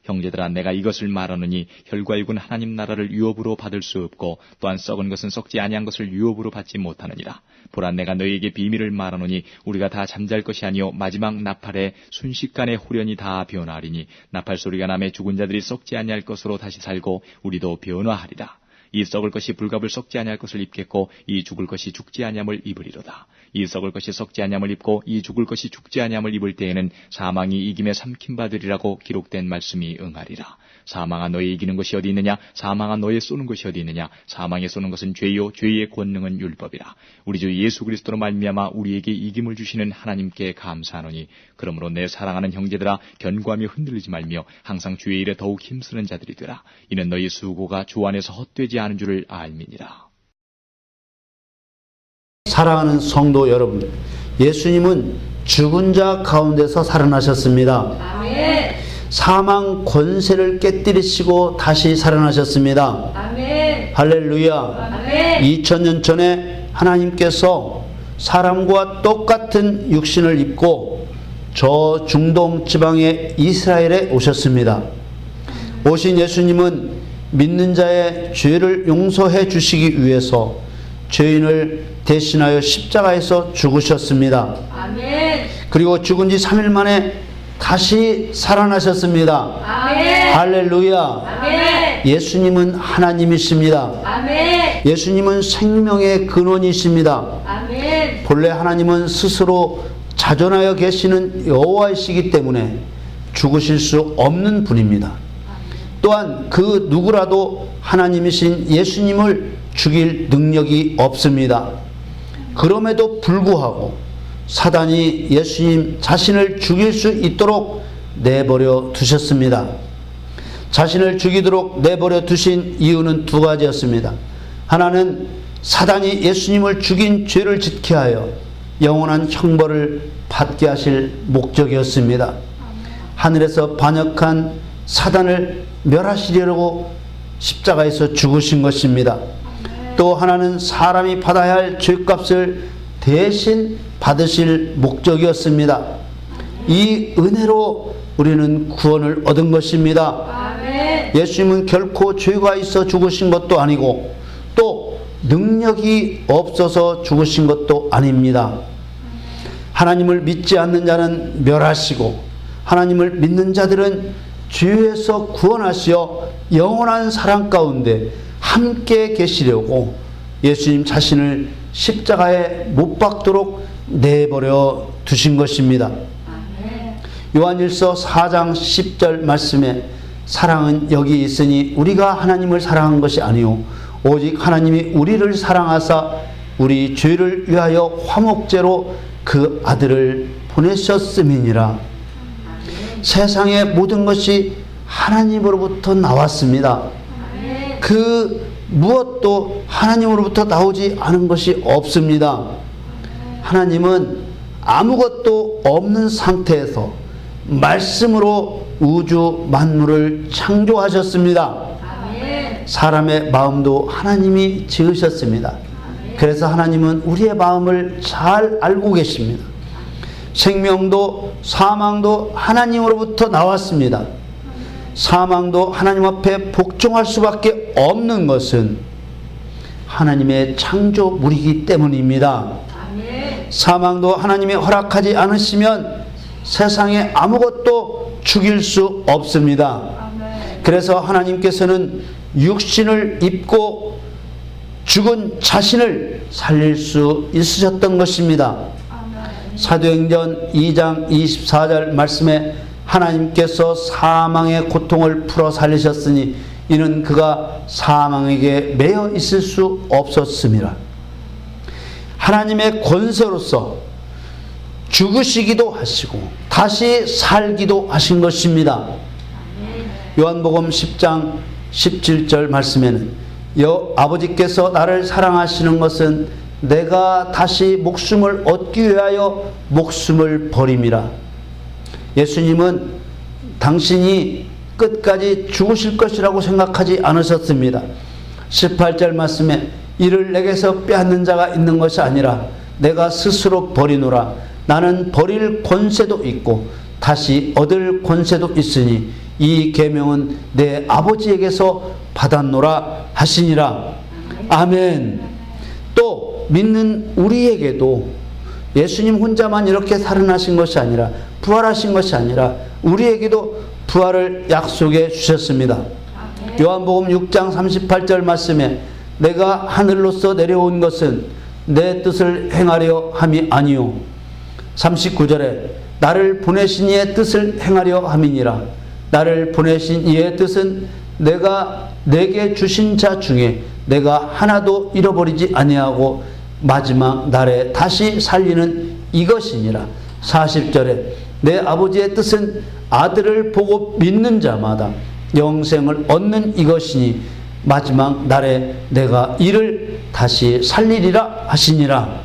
형제들아, 내가 이것을 말하노니 혈과육은 하나님 나라를 유업으로 받을 수 없고 또한 썩은 것은 썩지 아니한 것을 유업으로 받지 못하느니라. 보라, 내가 너희에게 비밀을 말하노니 우리가 다 잠잘 것이 아니요 마지막 나팔에 순식간에 후련히 다 변화하리니 나팔 소리가 나매 죽은 자들이 썩지 아니할 것으로 다시 살고 우리도 변화하리라. 이 썩을 것이 불갑을 썩지 아니할 것을 입겠고 이 죽을 것이 죽지 아니함을 입으리로다. 이 썩을 것이 썩지 아니함을 입고 이 죽을 것이 죽지 아니함을 입을 때에는 사망이 이김에 삼킴 받으리라고 기록된 말씀이 응하리라. 사망아, 너의 이기는 것이 어디 있느냐? 사망아, 너의 쏘는 것이 어디 있느냐? 사망에 쏘는 것은 죄요 죄의 권능은 율법이라. 우리 주 예수 그리스도로 말미암아 우리에게 이김을 주시는 하나님께 감사하노니 그러므로 내 사랑하는 형제들아, 견고하며 흔들리지 말며 항상 주의 일에 더욱 힘쓰는 자들이 되라. 이는 너희 수고가 주 안에서 헛되지 않은 줄을 알미니라. 사랑하는 성도 여러분, 예수님은 죽은 자 가운데서 살아나셨습니다. 아멘. 사망 권세를 깨뜨리시고 다시 살아나셨습니다. 아멘. 할렐루야. 아멘. 2000년 전에 하나님께서 사람과 똑같은 육신을 입고 저 중동 지방의 이스라엘에 오셨습니다. 오신 예수님은 믿는 자의 죄를 용서해 주시기 위해서 죄인을 대신하여 십자가에서 죽으셨습니다. 아멘. 그리고 죽은 지 3일 만에 다시 살아나셨습니다. 아멘. 할렐루야. 아멘. 예수님은 하나님이십니다. 아멘. 예수님은 생명의 근원이십니다. 아멘. 본래 하나님은 스스로 자존하여 계시는 여호와이시기 때문에 죽으실 수 없는 분입니다. 또한 그 누구라도 하나님이신 예수님을 죽일 능력이 없습니다. 그럼에도 불구하고 사단이 예수님 자신을 죽일 수 있도록 내버려 두셨습니다. 자신을 죽이도록 내버려 두신 이유는 두 가지였습니다. 하나는 사단이 예수님을 죽인 죄를 짓게 하여 영원한 형벌을 받게 하실 목적이었습니다. 하늘에서 반역한 사단을 멸하시려고 십자가에서 죽으신 것입니다. 또 하나는 사람이 받아야 할 죄값을 대신 받으실 목적이었습니다. 이 은혜로 우리는 구원을 얻은 것입니다. 아멘. 예수님은 결코 죄가 있어 죽으신 것도 아니고 또 능력이 없어서 죽으신 것도 아닙니다. 하나님을 믿지 않는 자는 멸하시고 하나님을 믿는 자들은 죄에서 구원하시어 영원한 사랑 가운데 함께 계시려고 예수님 자신을 십자가에 못 박도록 내버려 두신 것입니다. 요한일서 4장 10절 말씀에 사랑은 여기 있으니 우리가 하나님을 사랑한 것이 아니요 오직 하나님이 우리를 사랑하사 우리 죄를 위하여 화목제로 그 아들을 보내셨음이니라. 세상의 모든 것이 하나님으로부터 나왔습니다. 그 무엇도 하나님으로부터 나오지 않은 것이 없습니다. 하나님은 아무것도 없는 상태에서 말씀으로 우주 만물을 창조하셨습니다. 사람의 마음도 하나님이 지으셨습니다. 그래서 하나님은 우리의 마음을 잘 알고 계십니다. 생명도 사망도 하나님으로부터 나왔습니다. 사망도 하나님 앞에 복종할 수밖에 없는 것은 하나님의 창조물이기 때문입니다. 사망도 하나님이 허락하지 않으시면 세상에 아무것도 죽일 수 없습니다. 그래서 하나님께서는 육신을 입고 죽은 자신을 살릴 수 있으셨던 것입니다. 사도행전 2장 24절 말씀에 하나님께서 사망의 고통을 풀어 살리셨으니 이는 그가 사망에게 매여 있을 수 없었음이라. 하나님의 권세로서 죽으시기도 하시고 다시 살기도 하신 것입니다. 요한복음 10장 17절 말씀에는 아버지께서 나를 사랑하시는 것은 내가 다시 목숨을 얻기 위하여 목숨을 버림이라. 예수님은 당신이 끝까지 죽으실 것이라고 생각하지 않으셨습니다. 18절 말씀에 이를 내게서 빼앗는 자가 있는 것이 아니라 내가 스스로 버리노라. 나는 버릴 권세도 있고 다시 얻을 권세도 있으니 이 계명은 내 아버지에게서 받았노라 하시니라. 아멘. 또 믿는 우리에게도 예수님 혼자만 이렇게 살아나신 것이 아니라, 부활하신 것이 아니라 우리에게도 부활을 약속해 주셨습니다. 요한복음 6장 38절 말씀에 내가 하늘로서 내려온 것은 내 뜻을 행하려 함이 아니요 39절에 나를 보내신 이의 뜻을 행하려 함이니라. 나를 보내신 이의 뜻은 내가 내게 주신 자 중에 내가 하나도 잃어버리지 아니하고 마지막 날에 다시 살리는 이것이니라. 40절에 내 아버지의 뜻은 아들을 보고 믿는 자마다 영생을 얻는 이것이니 마지막 날에 내가 이를 다시 살리리라 하시니라.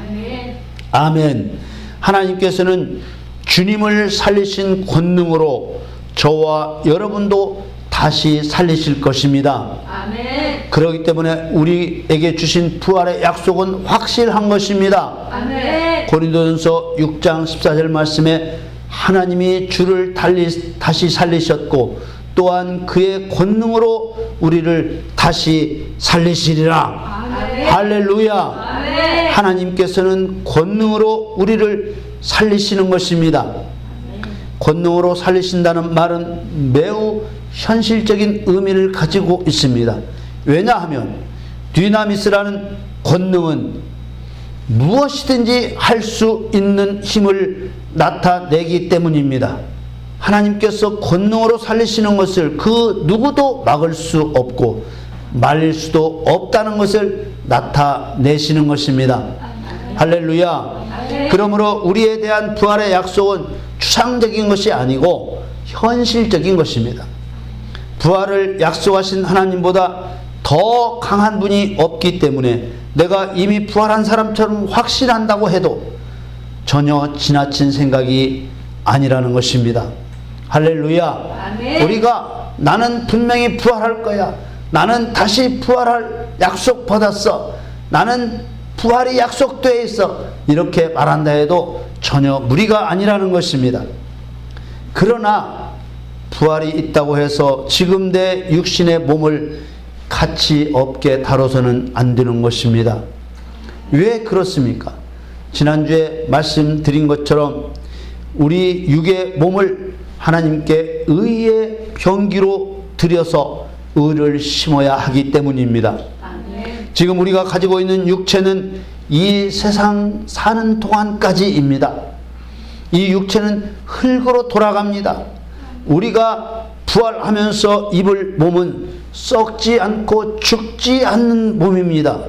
아멘. 아멘. 하나님께서는 주님을 살리신 권능으로 저와 여러분도 다시 살리실 것입니다. 아멘. 그렇기 때문에 우리에게 주신 부활의 약속은 확실한 것입니다. 아멘. 고린도전서 6장 14절 말씀에 하나님이 주를 다시 살리셨고 또한 그의 권능으로 우리를 다시 살리시리라. 아멘. 할렐루야. 아멘. 하나님께서는 권능으로 우리를 살리시는 것입니다. 권능으로 살리신다는 말은 매우 현실적인 의미를 가지고 있습니다. 왜냐하면 dynamis라는 권능은 무엇이든지 할 수 있는 힘을 나타내기 때문입니다. 하나님께서 권능으로 살리시는 것을 그 누구도 막을 수 없고 말릴 수도 없다는 것을 나타내시는 것입니다. 할렐루야. 그러므로 우리에 대한 부활의 약속은 추상적인 것이 아니고 현실적인 것입니다. 부활을 약속하신 하나님보다 더 강한 분이 없기 때문에 내가 이미 부활한 사람처럼 확신한다고 해도 전혀 지나친 생각이 아니라는 것입니다. 할렐루야. 아멘. 우리가 나는 분명히 부활할 거야, 나는 다시 부활할 약속 받았어, 나는 부활이 약속되어 있어, 이렇게 말한다 해도 전혀 무리가 아니라는 것입니다. 그러나 부활이 있다고 해서 지금 내 육신의 몸을 가치 없게 다뤄서는 안 되는 것입니다. 왜 그렇습니까? 지난주에 말씀드린 것처럼 우리 육의 몸을 하나님께 의의 병기로 들여서 의를 심어야 하기 때문입니다. 아멘. 지금 우리가 가지고 있는 육체는 이 세상 사는 동안까지입니다. 이 육체는 흙으로 돌아갑니다. 우리가 부활하면서 입을 몸은 썩지 않고 죽지 않는 몸입니다.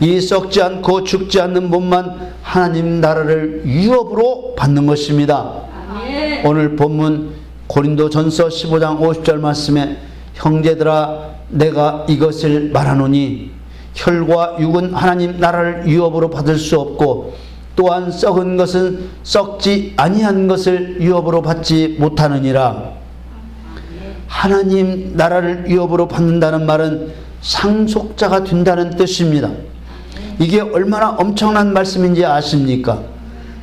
이 썩지 않고 죽지 않는 몸만 하나님 나라를 유업으로 받는 것입니다. 아멘. 오늘 본문 고린도전서 15장 50절 말씀에 형제들아 내가 이것을 말하노니 혈과 육은 하나님 나라를 유업으로 받을 수 없고 또한 썩은 것은 썩지 아니한 것을 유업으로 받지 못하느니라. 하나님 나라를 유업으로 받는다는 말은 상속자가 된다는 뜻입니다. 이게 얼마나 엄청난 말씀인지 아십니까?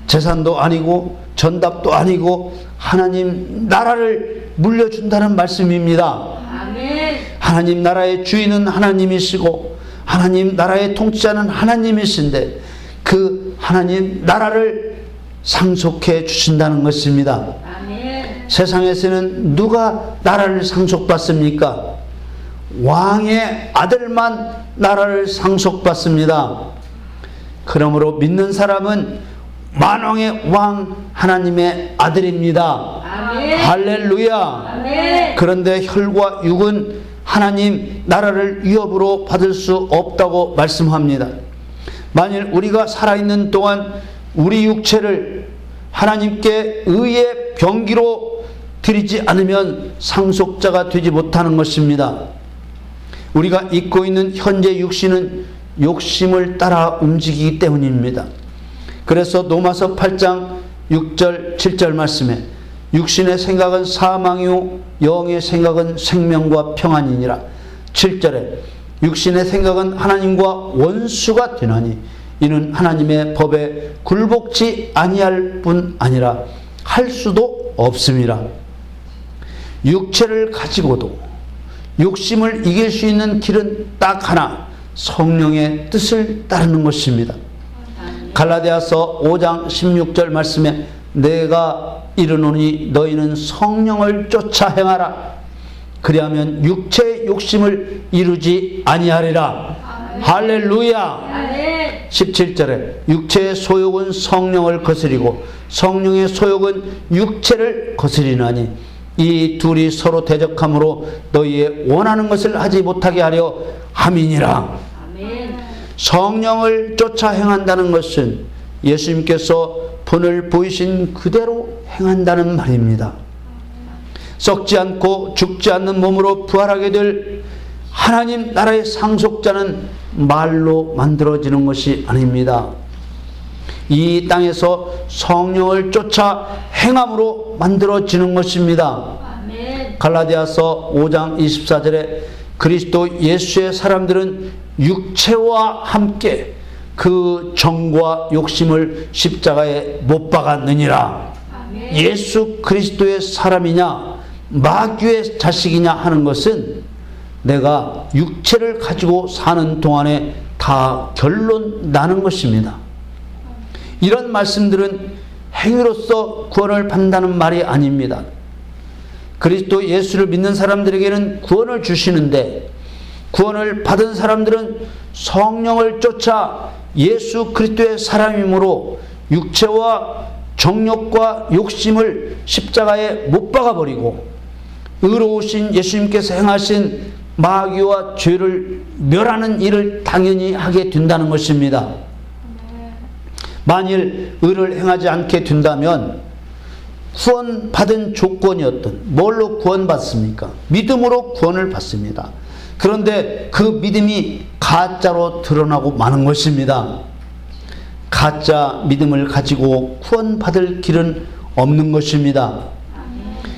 재산도 아니고 전답도 아니고 하나님 나라를 물려준다는 말씀입니다. 아멘. 하나님 나라의 주인은 하나님이시고 하나님 나라의 통치자는 하나님이신데 그 하나님 나라를 상속해 주신다는 것입니다. 아멘. 세상에서는 누가 나라를 상속받습니까? 왕의 아들만 나라를 상속받습니다. 그러므로 믿는 사람은 만왕의 왕 하나님의 아들입니다. 아멘. 할렐루야. 아멘. 그런데 혈과 육은 하나님 나라를 위협으로 받을 수 없다고 말씀합니다. 만일 우리가 살아있는 동안 우리 육체를 하나님께 의의 병기로 드리지 않으면 상속자가 되지 못하는 것입니다. 우리가 입고 있는 현재 육신은 욕심을 따라 움직이기 때문입니다. 그래서 로마서 8장 6절 7절 말씀에 육신의 생각은 사망이요 영의 생각은 생명과 평안이니라. 7절에 육신의 생각은 하나님과 원수가 되나니 이는 하나님의 법에 굴복지 아니할 뿐 아니라 할 수도 없습니다. 육체를 가지고도 욕심을 이길 수 있는 길은 딱 하나, 성령의 뜻을 따르는 것입니다. 갈라디아서 5장 16절 말씀에 내가 이르노니 너희는 성령을 쫓아 행하라. 그리하면 육체의 욕심을 이루지 아니하리라. 할렐루야. 17절에 육체의 소욕은 성령을 거스리고 성령의 소욕은 육체를 거스리나니 이 둘이 서로 대적함으로 너희의 원하는 것을 하지 못하게 하려 함이니라. 성령을 쫓아 행한다는 것은 예수님께서 본을 보이신 그대로 행한다는 말입니다. 썩지 않고 죽지 않는 몸으로 부활하게 될 하나님 나라의 상속자는 말로 만들어지는 것이 아닙니다. 이 땅에서 성령을 쫓아 행함으로 만들어지는 것입니다. 갈라디아서 5장 24절에 그리스도 예수의 사람들은 육체와 함께 그 정과 욕심을 십자가에 못 박았느니라. 예수 그리스도의 사람이냐 마귀의 자식이냐 하는 것은 내가 육체를 가지고 사는 동안에 다 결론 나는 것입니다. 이런 말씀들은 행위로서 구원을 받는다는 말이 아닙니다. 그리스도 예수를 믿는 사람들에게는 구원을 주시는데 구원을 받은 사람들은 성령을 쫓아 예수 그리스도의 사람이므로 육체와 정욕과 욕심을 십자가에 못 박아버리고 의로우신 예수님께서 행하신 마귀와 죄를 멸하는 일을 당연히 하게 된다는 것입니다. 만일 의를 행하지 않게 된다면 구원받은 조건이 뭘로 구원받습니까? 믿음으로 구원을 받습니다. 그런데 그 믿음이 가짜로 드러나고 마는 것입니다. 가짜 믿음을 가지고 구원받을 길은 없는 것입니다.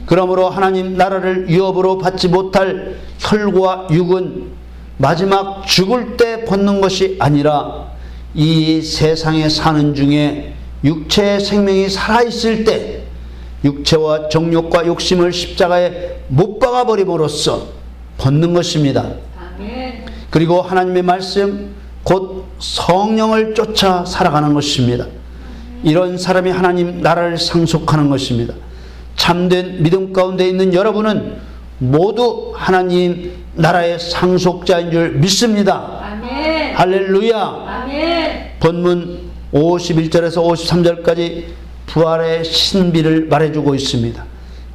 그러므로 하나님 나라를 위협으로 받지 못할 혈과 육은 마지막 죽을 때 벗는 것이 아니라 이 세상에 사는 중에 육체의 생명이 살아있을 때 육체와 정욕과 욕심을 십자가에 못 박아버림으로써 벗는 것입니다. 그리고 하나님의 말씀 곧 성령을 쫓아 살아가는 것입니다. 이런 사람이 하나님 나라를 상속하는 것입니다. 참된 믿음 가운데 있는 여러분은 모두 하나님 나라의 상속자인 줄 믿습니다. 아멘. 할렐루야. 아멘. 본문 51절에서 53절까지 부활의 신비를 말해주고 있습니다.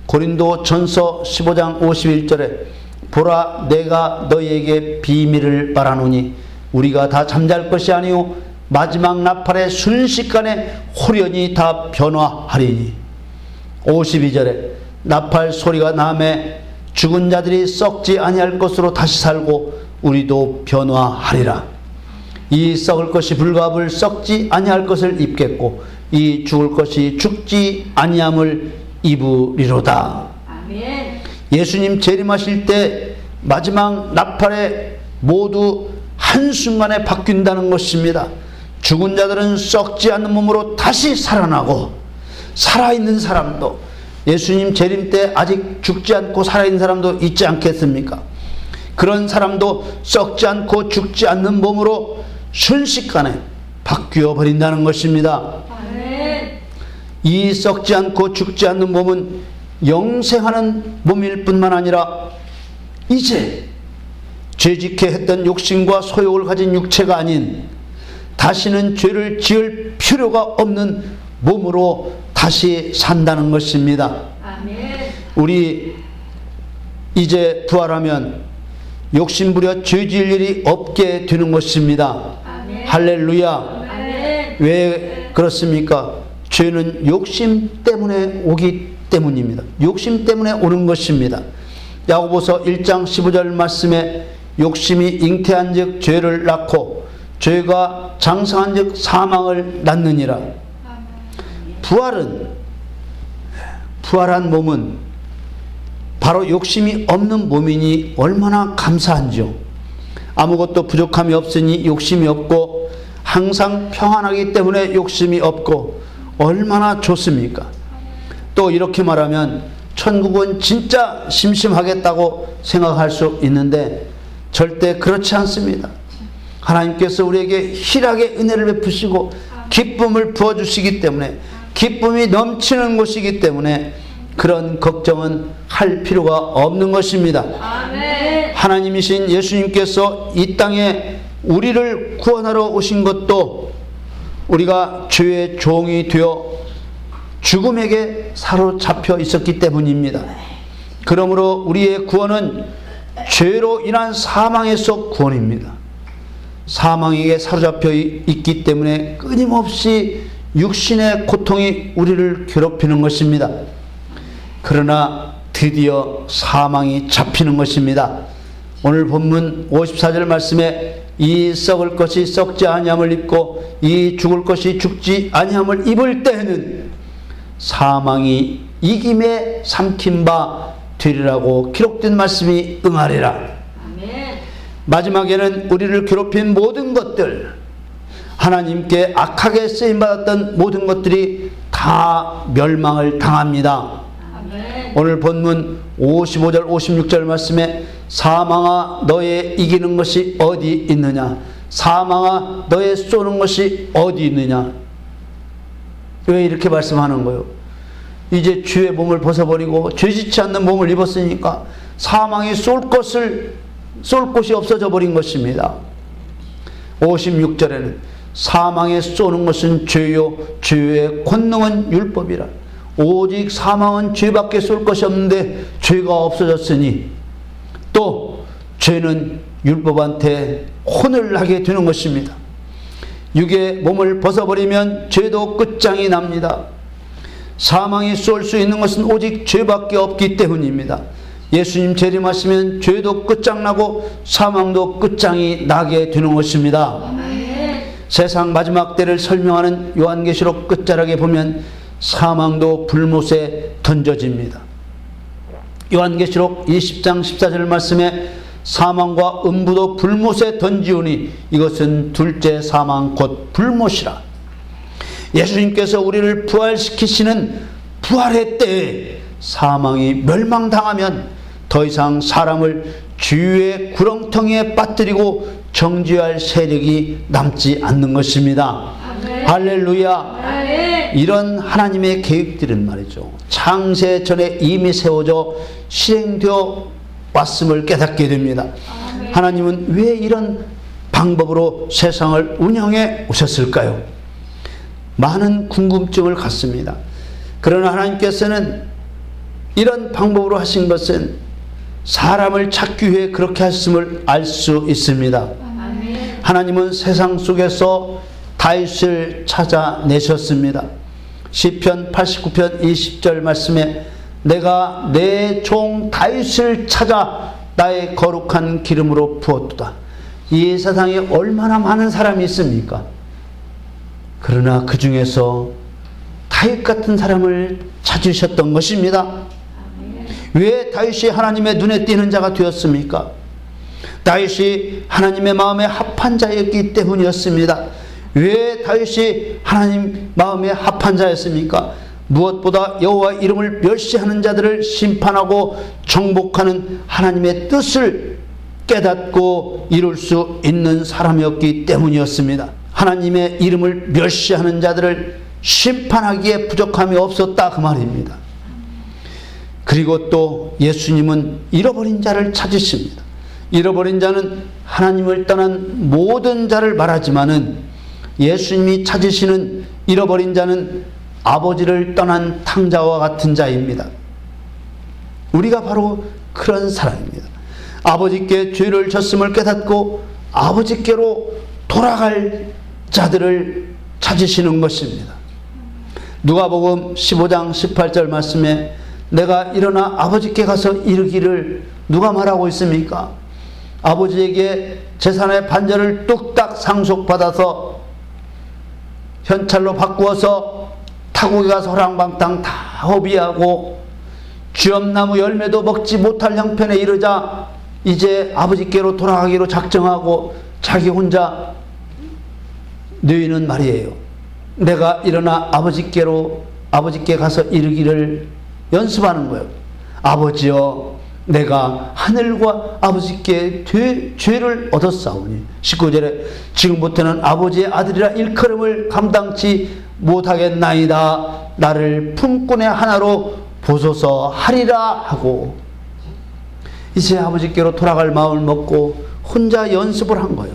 고린도 전서 15장 51절에 보라 내가 너희에게 비밀을 말하노니 우리가 다 잠잘 것이 아니요 마지막 나팔의 순식간에 홀연히 다 변화하리니 52절에 나팔 소리가 나매 죽은 자들이 썩지 아니할 것으로 다시 살고 우리도 변화하리라. 이 썩을 것이 불갑을 썩지 아니할 것을 입겠고 이 죽을 것이 죽지 아니함을 입으리로다. 아멘. 예수님 재림하실 때 마지막 나팔에 모두 한순간에 바뀐다는 것입니다. 죽은 자들은 썩지 않는 몸으로 다시 살아나고 살아있는 사람도 예수님 재림 때 아직 죽지 않고 살아있는 사람도 있지 않겠습니까? 그런 사람도 썩지 않고 죽지 않는 몸으로 순식간에 바뀌어 버린다는 것입니다. 아멘. 이 썩지 않고 죽지 않는 몸은 영생하는 몸일 뿐만 아니라 이제 죄짓게 했던 욕심과 소욕을 가진 육체가 아닌 다시는 죄를 지을 필요가 없는 몸으로 다시 산다는 것입니다. 아멘. 우리 이제 부활하면 욕심부려 죄 지을 일이 없게 되는 것입니다. 아멘. 할렐루야. 아멘. 왜 그렇습니까? 죄는 욕심 때문에 오기 때문입니다. 욕심 때문에 오는 것입니다. 야고보서 1장 15절 말씀에 욕심이 잉태한 즉 죄를 낳고 죄가 장성한 즉 사망을 낳느니라. 부활한 몸은 바로 욕심이 없는 몸이니 얼마나 감사한지요. 아무것도 부족함이 없으니 욕심이 없고 항상 평안하기 때문에 욕심이 없고 얼마나 좋습니까? 또 이렇게 말하면 천국은 진짜 심심하겠다고 생각할 수 있는데 절대 그렇지 않습니다. 하나님께서 우리에게 희락의 은혜를 베푸시고 기쁨을 부어주시기 때문에, 기쁨이 넘치는 곳이기 때문에 그런 걱정은 할 필요가 없는 것입니다. 아멘. 하나님이신 예수님께서 이 땅에 우리를 구원하러 오신 것도 우리가 죄의 종이 되어 죽음에게 사로잡혀 있었기 때문입니다. 그러므로 우리의 구원은 죄로 인한 사망에서 구원입니다. 사망에게 사로잡혀 있기 때문에 끊임없이 육신의 고통이 우리를 괴롭히는 것입니다. 그러나 드디어 사망이 잡히는 것입니다. 오늘 본문 54절 말씀에 이 썩을 것이 썩지 아니함을 입고 이 죽을 것이 죽지 아니함을 입을 때에는 사망이 이김에 삼킨 바 되리라고 기록된 말씀이 응하리라. 아멘. 마지막에는 우리를 괴롭힌 모든 것들, 하나님께 악하게 쓰임받았던 모든 것들이 다 멸망을 당합니다. 아멘. 오늘 본문 55절 56절 말씀에 사망아 너의 이기는 것이 어디 있느냐, 사망아 너의 쏘는 것이 어디 있느냐. 왜 이렇게 말씀하는 거예요? 이제 주의 몸을 벗어버리고 죄짓지 않는 몸을 입었으니까 사망이 쏠 곳이 없어져 버린 것입니다. 56절에는 사망에 쏘는 것은 죄요 죄의 권능은 율법이라. 오직 사망은 죄밖에 쏠 것이 없는데 죄가 없어졌으니 또 죄는 율법한테 혼을 하게 되는 것입니다. 육의 몸을 벗어버리면 죄도 끝장이 납니다. 사망이 쏠 수 있는 것은 오직 죄밖에 없기 때문입니다. 예수님 재림하시면 죄도 끝장나고 사망도 끝장이 나게 되는 것입니다. 아멘. 세상 마지막 때를 설명하는 요한계시록 끝자락에 보면 사망도 불못에 던져집니다. 요한계시록 20장 14절 말씀에 사망과 음부도 불못에 던지우니 이것은 둘째 사망 곧 불못이라. 예수님께서 우리를 부활시키시는 부활의 때에 사망이 멸망당하면 더 이상 사람을 주의 구렁텅이에 빠뜨리고 정죄할 세력이 남지 않는 것입니다. 아멘. 할렐루야. 아멘. 이런 하나님의 계획들은 말이죠, 창세 전에 이미 세워져 실행되어 왔음을 깨닫게 됩니다. 아멘. 하나님은 왜 이런 방법으로 세상을 운영해 오셨을까요? 많은 궁금증을 갖습니다. 그러나 하나님께서는 이런 방법으로 하신 것은 사람을 찾기 위해 그렇게 하심을 알 수 있습니다. 아멘. 하나님은 세상 속에서 다윗을 찾아내셨습니다. 시편 89편 20절 말씀에 내가 내 종 다윗을 찾아 나의 거룩한 기름으로 부었도다. 이 세상에 얼마나 많은 사람이 있습니까? 그러나 그 중에서 다윗 같은 사람을 찾으셨던 것입니다. 아멘. 왜 다윗이 하나님의 눈에 띄는 자가 되었습니까? 다윗이 하나님의 마음에 합한 자였기 때문이었습니다. 왜 다윗이 하나님 마음에 합한 자였습니까? 무엇보다 여호와 이름을 멸시하는 자들을 심판하고 정복하는 하나님의 뜻을 깨닫고 이룰 수 있는 사람이었기 때문이었습니다. 하나님의 이름을 멸시하는 자들을 심판하기에 부족함이 없었다 그 말입니다. 그리고 또 예수님은 잃어버린 자를 찾으십니다. 잃어버린 자는 하나님을 떠난 모든 자를 말하지만은 예수님이 찾으시는 잃어버린 자는 아버지를 떠난 탕자와 같은 자입니다. 우리가 바로 그런 사람입니다. 아버지께 죄를 졌음을 깨닫고 아버지께로 돌아갈 자들을 찾으시는 것입니다. 누가복음 15장 18절 말씀에 내가 일어나 아버지께 가서 이르기를 누가 말하고 있습니까? 아버지에게 재산의 반절을 뚝딱 상속받아서 현찰로 바꾸어서 타국에 가서 호랑방탕 다 허비하고 쥐엄나무 열매도 먹지 못할 형편에 이르자 이제 아버지께로 돌아가기로 작정하고 자기 혼자 누이는 말이에요. 내가 일어나 아버지께로 아버지께 가서 이르기를 연습하는 거예요. 아버지여, 내가 하늘과 아버지께 죄를 얻었사오니. 19절에 지금부터는 아버지의 아들이라 일컬음을 감당치 못하겠나이다. 나를 품꾼의 하나로 보소서 하리라 하고, 이제 아버지께로 돌아갈 마음을 먹고 혼자 연습을 한 거예요.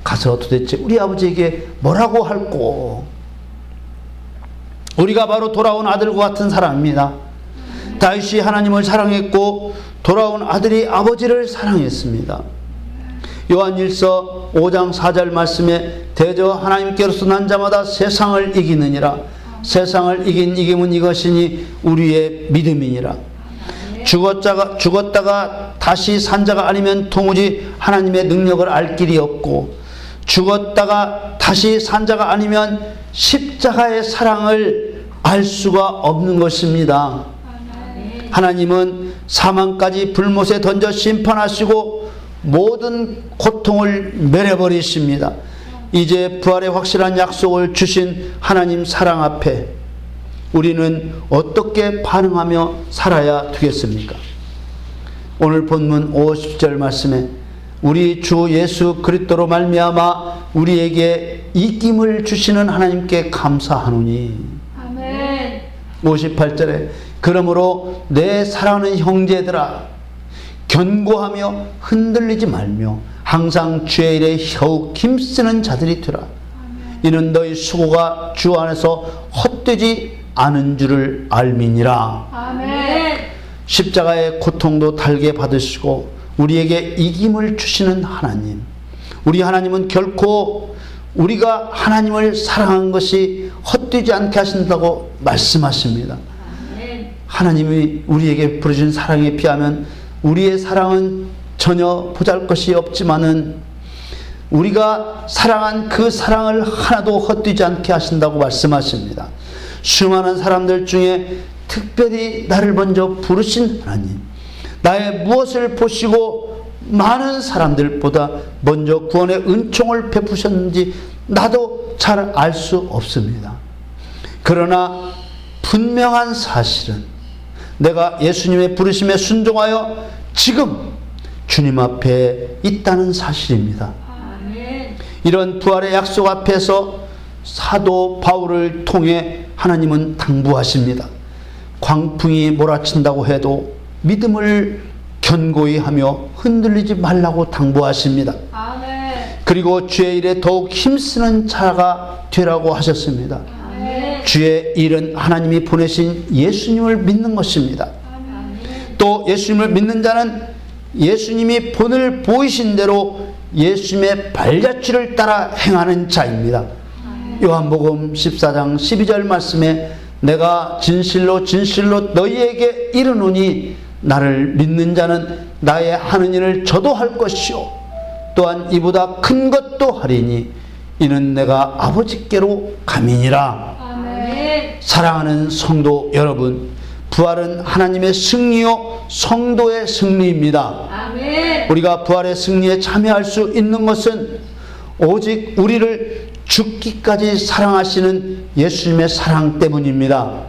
가서 도대체 우리 아버지에게 뭐라고 할꼬? 우리가 바로 돌아온 아들과 같은 사람입니다. 다윗이 하나님을 사랑했고 돌아온 아들이 아버지를 사랑했습니다. 요한일서 5장 4절 말씀에 대저 하나님께로서 난 자마다 세상을 이기느니라. 세상을 이긴 이김은 이것이니 우리의 믿음이니라. 죽었다가 다시 산 자가 아니면 도무지 하나님의 능력을 알 길이 없고, 죽었다가 다시 산 자가 아니면 십자가의 사랑을 알 수가 없는 것입니다. 하나님은 사망까지 불못에 던져 심판하시고 모든 고통을 멸해버리십니다. 이제 부활의 확실한 약속을 주신 하나님 사랑 앞에 우리는 어떻게 반응하며 살아야 되겠습니까? 오늘 본문 50절 말씀에 우리 주 예수 그리스도로 말미암아 우리에게 이김을 주시는 하나님께 감사하노니. 아멘. 58절에 그러므로 내 사랑하는 형제들아, 견고하며 흔들리지 말며 항상 주의 일에 더욱 힘쓰는 자들이 되라. 이는 너희 수고가 주 안에서 헛되지 않은 줄을 알미니라. 아멘. 십자가의 고통도 달게 받으시고 우리에게 이김을 주시는 하나님, 우리 하나님은 결코 우리가 하나님을 사랑한 것이 헛되지 않게 하신다고 말씀하십니다. 하나님이 우리에게 부르신 사랑에 비하면 우리의 사랑은 전혀 보잘것이 없지만은 우리가 사랑한 그 사랑을 하나도 헛되지 않게 하신다고 말씀하십니다. 수많은 사람들 중에 특별히 나를 먼저 부르신 하나님, 나의 무엇을 보시고 많은 사람들보다 먼저 구원의 은총을 베푸셨는지 나도 잘 알 수 없습니다. 그러나 분명한 사실은 내가 예수님의 부르심에 순종하여 지금 주님 앞에 있다는 사실입니다. 이런 부활의 약속 앞에서 사도 바울을 통해 하나님은 당부하십니다. 광풍이 몰아친다고 해도 믿음을 견고히 하며 흔들리지 말라고 당부하십니다. 그리고 주의 일에 더욱 힘쓰는 자가 되라고 하셨습니다. 주의 일은 하나님이 보내신 예수님을 믿는 것입니다. 또 예수님을 믿는 자는 예수님이 본을 보이신 대로 예수님의 발자취를 따라 행하는 자입니다. 요한복음 14장 12절 말씀에 내가 진실로 진실로 너희에게 이르노니 나를 믿는 자는 나의 하는 일을 저도 할 것이요 또한 이보다 큰 것도 하리니 이는 내가 아버지께로 감이니라. 사랑하는 성도 여러분, 부활은 하나님의 승리요 성도의 승리입니다. 우리가 부활의 승리에 참여할 수 있는 것은 오직 우리를 죽기까지 사랑하시는 예수님의 사랑 때문입니다.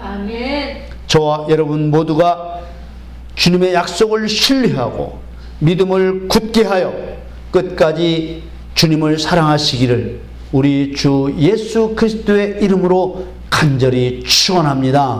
저와 여러분 모두가 주님의 약속을 신뢰하고 믿음을 굳게 하여 끝까지 주님을 사랑하시기를 우리 주 예수 그리스도의 이름으로 간절히 축원합니다.